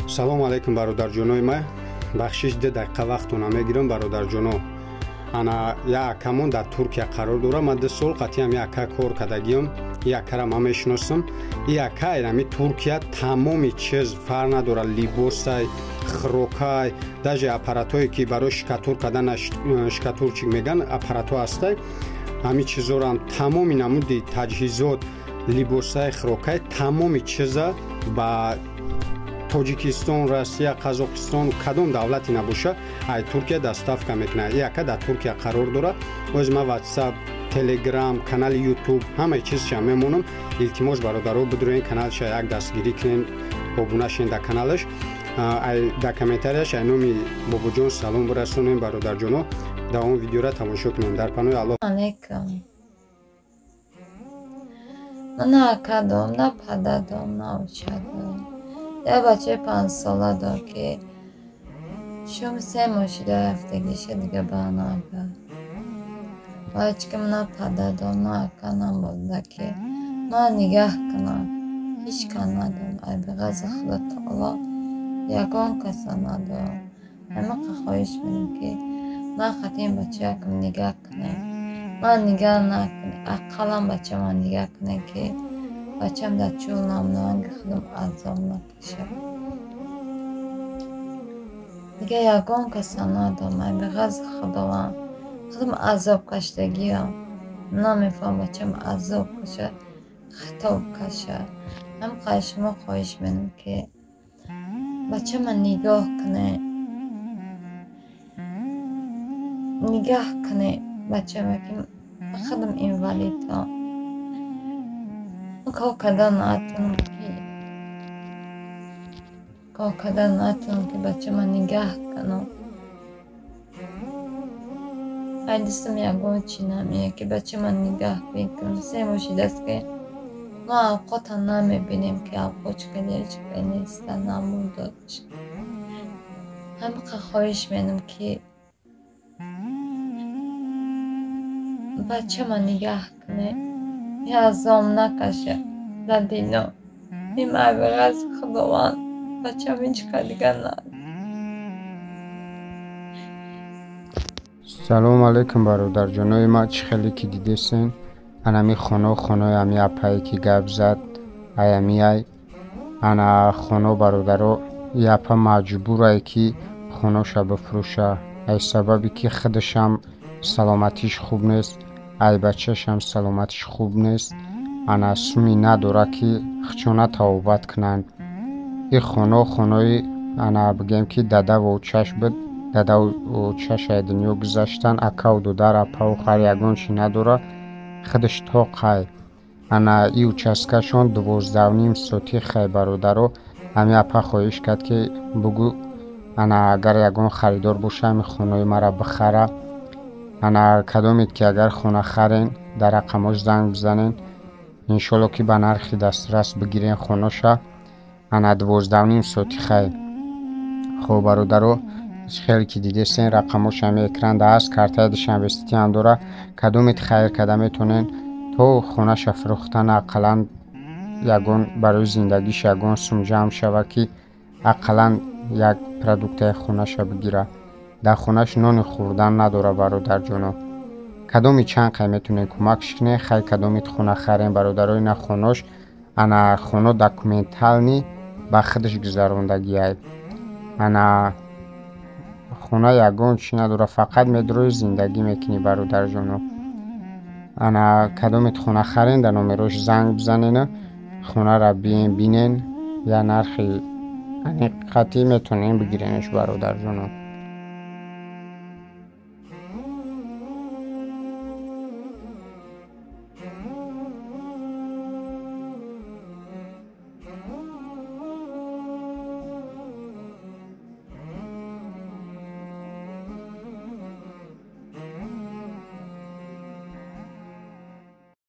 салому алайкум бародарҷонои ма. бахшиш 2 дақиқа вақтона мегирам бародарҷоно. ана я акамон дар Туркия қарор дорам. Ман 2 сол қатиям я ака кор кардагиам. Я акара ман мешиносам. И ака айрами Туркия тамоми чиз фар надора, либосай, хрокай, даже аппаратое ки барои шикатур кардан шикатурчик меган аппаратҳо ҳастай. Ҳами чизорам тамоми намуди таҷҳизот, либосай, хрокай, тамоми чиза ба Тоҷикистон, Россия, Қазоқистон кадом давлати набоша ай Туркия доставка мекунад. И ака дар Туркия қарор дора. Оз ма WhatsApp, Telegram, канали YouTube ҳамаи чизша мемонам. Илтимос бародаро бидурен каналша як дастгирӣ кунен, обуна шен дар каналаш. Ай дар комментарияш ай номи бобоҷон салом бирасонем бародарҷоно. Дар он видеора тамошо кунем. Дар панои Аллоҳ. Алейкум. Мана акадом, на пададом, на учадом. Я бачаи 5 сола дор ки шум 3 моҳ шуда рафтагиша дига банага. Ва ҳечким на пададом, на ака набода ки ман нигаҳ кунам. Ҳеҷ кан надорам. Ай биғази Худо таоло ягон каса надорам. Ҳамақа хоҳиш менам ки ман хатин бачаякам нигаҳ кунем. Ман нигаҳ накунем. Ақаллан бачаман нигаҳ кунем ки бачам дар чӯл намнаванги худам азоб накашад. Дига ягон каса надорам. Ай биғази Худованд. Худам азоб кашидагиам. Намефаҳмам бачам азоб кашад, хитоб кашад. Ҳамқай шумо хоҳиш менам ки бачаман нигоҳ кунед. Нигаҳ кунед бачама ки худам инвалидам. Кор кардан натунам ки бачама нигаҳ кунам. Ай дистам ягон чи намеяд ки бачама нигаҳ бикунам. 3 моҳ шудааст ки мо авқота намебинем ки авқочка лечка неста намудоч. Ҳамақа хоҳиш менам ки бачама нигаҳ кунед. Азоб накашад дар дино. Ин ай биғази Худованд. Бачам ҳеҷ ка дига надорад. салому алейкум бародарҷонои ма. чӣ хеле ки дидесен анами хонои ами апае ки гап зад аямиай ана хоно бародаро япа маҷбурае ки хоноша бифурӯша. ай сабаби ки худашам саломатиш хуб нест, ай бачашам саломатиш хуб нест. ана суми надора ки хчона тавобат кунанд. и хонои ана бигем ки дадаву чаш буд. дадаву чаш ай дунё гузаштан. акаву дудар апаву хар ягон чи надора. худаш тоқай ана и участкашон 12.5 соти хай бародаро. ами апа хоҳиш кард ки бугу ана агар ягон харидор боша ами хонои мара бихара. ана кадомед ки агар хона харен дар рақамош занг бизанен иншоалло ки ба нархи дастрас бигирен хоноша. ана 12.5 соти хай. хоб бародаро хеле ки дидесен рақамош ами экранда аст. картаи душанбестӣ ҳам дора. кадомед хайр карда метонен то хонаша фурӯхтан ақаллан ягон барои зиндагиш ягон сум ҷамъ шава ки ақаллан як продуктаи хонаша бигира. дар хонаш нони хӯрдан надора бародарҷоно. кадоми чанд қай метонен кӯмакш кунен. хай кадомид хона харен бародарои на хонош ана хоно документални ба худаш гузарондагиай. ана хона ягон чи надора, фақат медрои зиндагӣ мекунӣ бародарҷоно. ана кадомид хона харен дар номерош занг бизанена хонара биен бинен. я нархи қатъӣ метонен бигиренаш бародарҷоно.